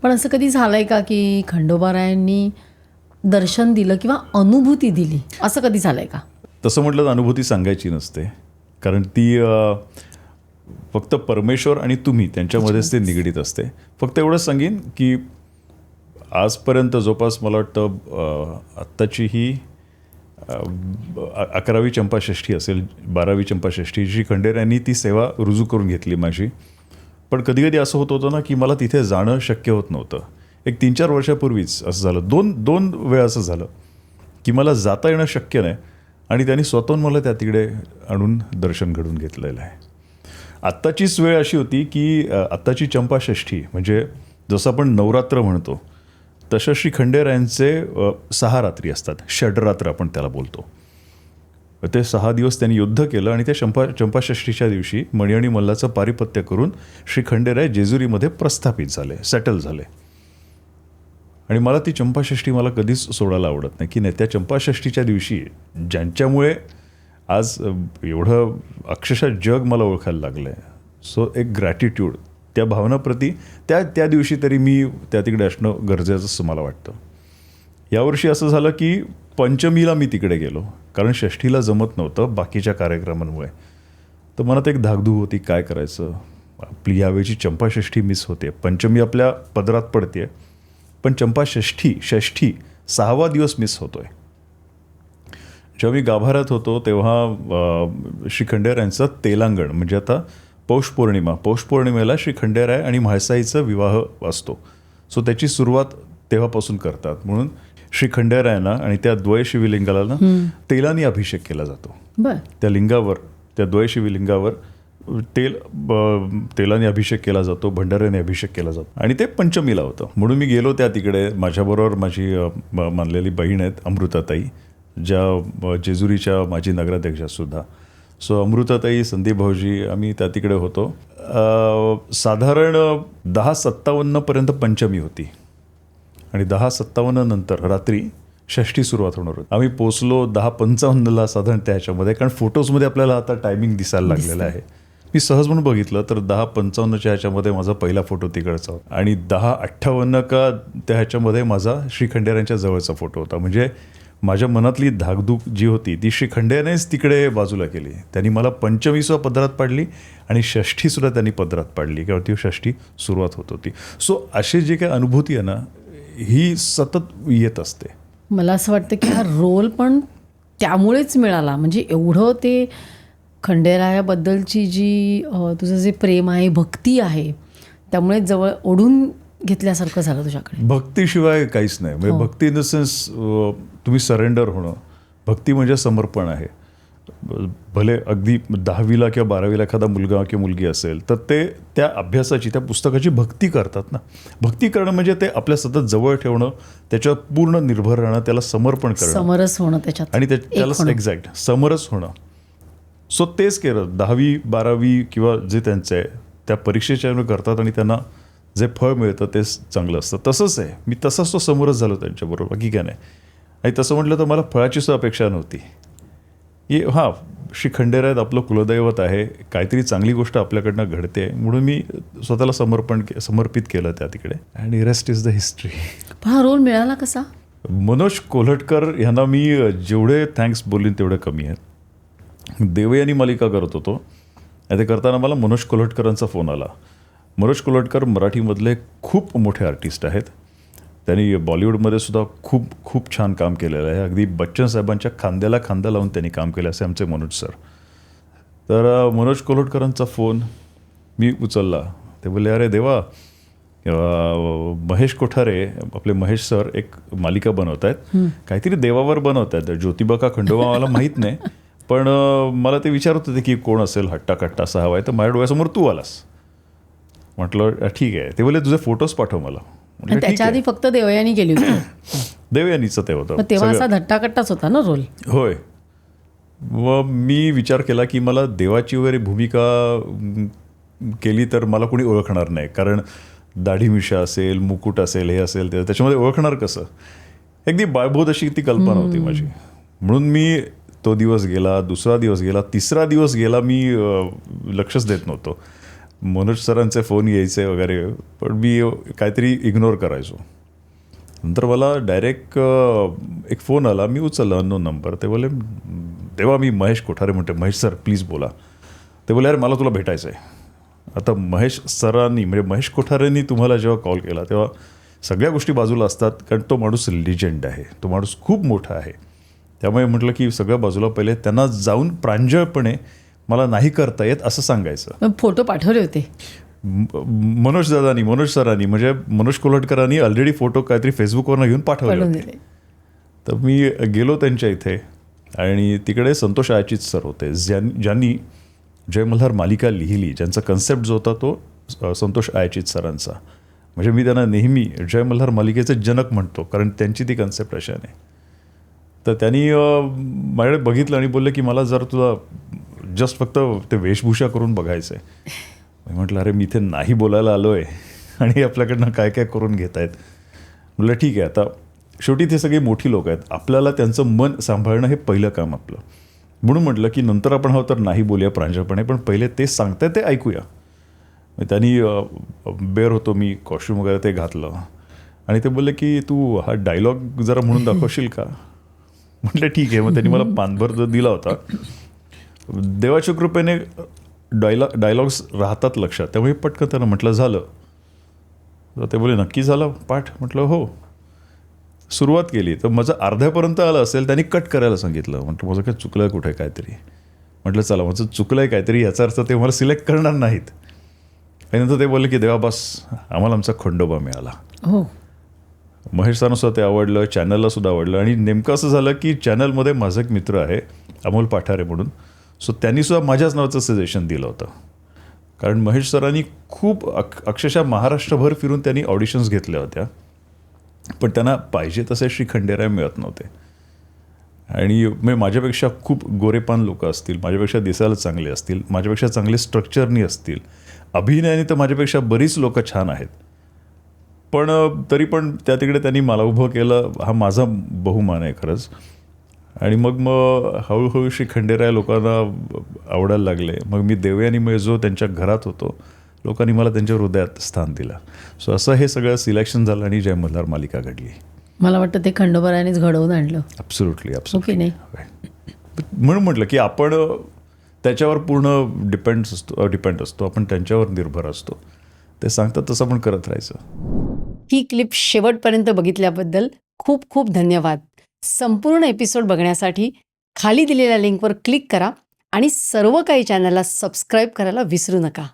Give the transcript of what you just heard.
पण असं कधी झालंय का की खंडोबारायांनी दर्शन दिलं किंवा अनुभूती दिली, असं कधी झालंय का? तसं म्हटलं तर अनुभूती सांगायची नसते, कारण ती फक्त परमेश्वर आणि तुम्ही त्यांच्यामध्येच ते निगडीत असते. फक्त एवढंच सांगेन की आजपर्यंत जवळपास मला वाटतं आत्ताची ही 11वी चंपाषष्ठी असेल, 12वी चंपाषष्ठी, श्री खंडेरायांनी ती सेवा रुजू करून घेतली माझी. पण कधी कधी असं होत होतं ना की मला तिथे जाणं शक्य होत नव्हतं. एक 3-4 वर्षापूर्वीच असं झालं, दोन वेळा असं झालं की मला जाता येणं शक्य नाही आणि त्यांनी स्वतःहून मला त्या तिकडे आणून दर्शन घडून घेतलेलं आहे. आत्ताचीच वेळ अशी होती की आत्ताची चंपाषष्ठी म्हणजे जसं आपण नवरात्र म्हणतो तशा श्री खंडेरायांचे 6 रात्री असतात, षडरात्र आपण त्याला बोलतो. ते 6 दिवस त्यांनी युद्ध केलं आणि त्या चंपाषष्ठीच्या दिवशी मणी आणि मल्लाचं पारिपत्य करून श्री खंडेराय जेजुरीमध्ये प्रस्थापित झाले, सेटल झाले. आणि मला ती चंपाषष्ठी मला कधीच सोडायला आवडत नाही की नाही, त्या चंपाषष्ठीच्या दिवशी ज्यांच्यामुळे आज एवढं अक्षरशः जग मला ओळखायला लागलं आहे. सो एक ग्रॅटिट्यूड त्या भावनाप्रती त्या दिवशी तरी मी त्या तिकडे असणं गरजेचं असं मला वाटतं. यावर्षी असं झालं की पंचमीला मी तिकडे गेलो, कारण षष्ठीला जमत नव्हतं बाकीच्या कार्यक्रमांमुळे. तर मनात एक धाकधूक होती, काय करायचं, आपली यावेळची चंपाषष्ठी मिस होते. पंचमी आपल्या पदरात पडते, पण षष्ठी 6वा दिवस मिस होतोय. जेव्हा मी गाभाऱ्यात होतो तेव्हा श्री खंडेरायांचं तेलांगण म्हणजे आता पौषपौर्णिमेला श्री खंडेराय आणि म्हाळसाईचा विवाह असतो. सो त्याची सुरुवात तेव्हापासून करतात. म्हणून श्री खंडेरायांना आणि त्या द्वयशिवलिंगाला ना तेलाने अभिषेक केला जातो. त्या लिंगावर, त्या द्वयशिवलिंगावर तेलाने अभिषेक केला जातो, भंडाऱ्याने अभिषेक केला जातो. आणि ते पंचमीला होतं. म्हणून मी गेलो त्या तिकडे. माझ्याबरोबर माझी मानलेली बहीण आहेत अमृताताई, ज्या जेजुरीच्या माझी नगराध्यक्षासुद्धा. सो अमृताताई, संदीप भाऊजी, आम्ही त्या तिकडे होतो. साधारण 10:57 पंचमी होती आणि 10:57 नंतर रात्री षष्ठी सुरुवात होणार होती. आम्ही पोचलो 10:55 साधारण त्याच्यामध्ये, कारण फोटोजमध्ये आपल्याला आता टायमिंग दिसायला लागलेलं आहे. मी सहज म्हणून बघितलं तर 10:55 ह्याच्यामध्ये माझा पहिला फोटो तिकडचा होता आणि 10:58 का त्या ह्याच्यामध्ये माझा श्री खंडेरायांच्या जवळचा फोटो होता. म्हणजे माझ्या मनातली धाकधूक जी होती ती श्री खंडेरायानेच तिकडे बाजूला केली. त्यांनी मला पंचमीसुद्धा पदरात पाडली आणि षष्ठीसुद्धा त्यांनी पदरात पाडली, किंवा ती षष्ठी सुरुवात होत होती. सो अशी जी काही अनुभूती आहे ना, ही सतत येत असते. मला असं वाटतं की हा रोल पण त्यामुळेच मिळाला, म्हणजे एवढं ते खंडेरायाबद्दलची जी तुझं जे प्रेम आहे, भक्ती आहे, त्यामुळे जवळ ओढून घेतल्यासारखं झालं तुझ्याकडे. भक्तीशिवाय काहीच नाही. म्हणजे भक्ती इन द सेन्स तुम्ही सरेंडर होणं. भक्ती म्हणजे समर्पण आहे. भले अगदी 10वीला किंवा 12वीला एखादा मुलगा किंवा मुलगी असेल तर ते त्या अभ्यासाची, त्या पुस्तकाची भक्ती करतात ना. भक्ती करणं म्हणजे ते आपल्या सतत जवळ ठेवणं, त्याच्यावर पूर्ण निर्भर राहणं, त्याला समर्पण करणं, समरस होणं त्याच्यात, आणि त्याला एक्झॅक्ट समरस होणं. सो तेच केलं. 10वी 12वी किंवा जे त्यांचं आहे त्या परीक्षेच्या करतात आणि त्यांना जे फळ मिळतं तेच चांगलं असतं. तसंच आहे, मी तसाच तो समोरच झालो त्यांच्याबरोबर, बाकी काय नाही. आणि तसं म्हटलं तर मला फळाची सुद्धा अपेक्षा नव्हती. हां, श्री खंडेरायात आपलं कुलदैवत आहे, काहीतरी चांगली गोष्ट आपल्याकडनं घडते म्हणून मी स्वतःला समर्पित केलं त्या तिकडे. आणि रेस्ट इज द हिस्ट्री. हा रोल मिळाला कसा? मनोज कोल्हटकर यांना मी जेवढे थँक्स बोलीन तेवढे कमी आहेत. देवयानी मालिका करत होतो, ते करताना मला मनोज कोल्हटकरांचा फोन आला. मनोज कोल्हटकर मराठीमधले खूप मोठे आर्टिस्ट आहेत. त्यांनी बॉलिवूडमध्ये सुद्धा खूप खूप छान काम केलेलं आहे. अगदी बच्चन साहेबांच्या खांद्याला खांदा लावून त्यांनी काम केलं, असे आमचे मनोज सर. तर मनोज कोल्हटकरांचा फोन मी उचलला. ते बोलले, अरे देवा, महेश कोठारे, आपले महेश सर एक मालिका बनवत आहेत, काहीतरी देवावर बनवत आहेत, ज्योतिबा का खंडोबा मला माहीत नाही, पण मला ते विचारत होते की कोण असेल हट्टा कट्टा असा हवा आहे, तर माझ्या डोळ्यासमोर तू आलास. म्हटलं ठीक आहे. ते बोलले तुझे फोटोज पाठव मला. त्याच्या आधी फक्त देवयानी गेली होती. देवयानीचं ते होतं तेव्हा असा धट्टाकट्टाच होता ना रोल. होय. व मी विचार केला की मला देवाची वगैरे भूमिका केली तर मला कोणी ओळखणार नाही, कारण दाढी मिशा असेल, मुकुट असेल, हे असेल, त्याच्यामध्ये ओळखणार कसं. अगदी बाळबोध अशी ती कल्पना होती माझी. म्हणून मी तो दिवस गेला, दुसरा दिवस गेला, तिसरा दिवस गेला, मी लक्षच देत नव्हतो. मनोज सरांचे फोन यायचे वगैरे, पण मी काहीतरी इग्नोर करायचो. नंतर मला डायरेक्ट एक फोन आला, मी उचलला, अननोन नंबर. ते बोले, तेव्हा मी महेश कोठारे म्हणते, महेश सर प्लीज बोला. ते बोले, अरे मला तुला भेटायचं आहे. आता महेश सरांनी म्हणजे महेश कोठारेंनी तुम्हाला जेव्हा कॉल केला तेव्हा सगळ्या गोष्टी बाजूला असतात, कारण तो माणूस लिजेंड आहे, तो माणूस खूप मोठा आहे. त्यामुळे म्हटलं की सगळं बाजूला, पहिले त्यांना जाऊन प्रांजळपणे मला नाही करता येत असं सांगायचं. मग फोटो पाठवले होते मनोज सरांनी म्हणजे मनोज कोल्हटकरांनी ऑलरेडी फोटो काहीतरी फेसबुकवरनं घेऊन पाठवले पाठवून होते. दिले. तर मी गेलो त्यांच्या इथे आणि तिकडे संतोष आयाचित सर होते, ज्यांनी जय मल्हार मालिका लिहिली, ज्यांचा कन्सेप्ट जो होता तो संतोष आयाचित सरांचा. म्हणजे मी त्यांना नेहमी जय मल्हार मालिकेचे जनक म्हणतो, कारण त्यांची ती कन्सेप्ट अशाने. तर त्यांनी माझ्याकडे बघितलं आणि बोलले की मला जर तुला जस्ट फक्त ते वेशभूषा करून बघायचं आहे. मी म्हटलं, अरे मी इथे नाही बोलायला आलो आहे आणि आपल्याकडनं काय काय करून घेत आहेत. म्हटलं ठीक आहे, आता शेवटी ते सगळी मोठी लोक आहेत, आपल्याला त्यांचं मन सांभाळणं हे पहिलं काम आपलं. म्हणून म्हटलं की नंतर आपण हवं तर नाही बोलूया प्रांजळपणे, पण पहिले ते सांगताय ते ऐकूया. त्यांनी बेअर होतो मी, कॉस्ट्यूम वगैरे ते घातलं आणि ते बोलले की तू हा डायलॉग जरा म्हणून दाखवशील का. म्हटलं ठीक आहे. मग त्यांनी मला पानभर जो दिला होता, देवाच्या कृपेने डायलॉग्स राहतात लक्षात, त्यामुळे पटकन त्यांना म्हटलं झालं. तर ते बोले नक्की झालं पाठ. म्हटलं हो. सुरुवात केली तर माझं अर्ध्यापर्यंत आलं असेल, त्यांनी कट करायला सांगितलं. म्हटलं माझं काय चुकलं आहे कुठे काहीतरी. म्हटलं चला माझं चुकलं आहे काहीतरी, याचा अर्थ ते मला सिलेक्ट करणार नाहीत. आणि नंतर ते बोलले की देवा बस, आम्हाला आमचा खंडोबा मिळाला. हो, महेश सरांना सुद्धा ते आवडलं, चॅनलला सुद्धा आवडलं. आणि नेमकं असं झालं की चॅनलमध्ये माझा एक मित्र आहे अमोल पाठारे म्हणून, सो त्यांनीसुद्धा माझ्याच नावाचं सजेशन दिलं होतं. कारण महेश सरांनी खूप अक्षरशः महाराष्ट्रभर फिरून त्यांनी ऑडिशन्स घेतल्या होत्या, पण त्यांना पाहिजे तसे श्री खंडेराय मिळत नव्हते. आणि मग माझ्यापेक्षा खूप गोरेपान लोक असतील, माझ्यापेक्षा दिसायला चांगले असतील, माझ्यापेक्षा चांगले स्ट्रक्चरनी असतील, अभिनयाने तर माझ्यापेक्षा बरीच लोक छान आहेत, पण तरी पण त्या तिकडे त्यांनी मला उभं केलं. हा माझा बहुमान आहे खरंच. आणि मग हळूहळू श्री खंडेराय लोकांना आवडायला लागले. मग मी देवयानी जो त्यांच्या घरात होतो, लोकांनी मला त्यांच्या हृदयात स्थान दिलं. सो असं हे सगळं सिलेक्शन झालं आणि जय मल्हार मालिका घडली. मला वाटतं ते खंडोबारानेच घडवून आणलं. ॲब्सोल्युटली ओके नाही. म्हणून म्हटलं की आपण त्याच्यावर पूर्ण डिपेंड असतो, आपण त्यांच्यावर निर्भर असतो. ते सांगतात तसं आपण करत राहायचं. ही क्लिप शेवटपर्यंत बघितल्याबद्दल खूप खूप धन्यवाद. संपूर्ण एपिसोड बघण्यासाठी खाली दिलेल्या लिंकवर क्लिक करा आणि सर्व काही चॅनलला सबस्क्राईब करायला विसरू नका.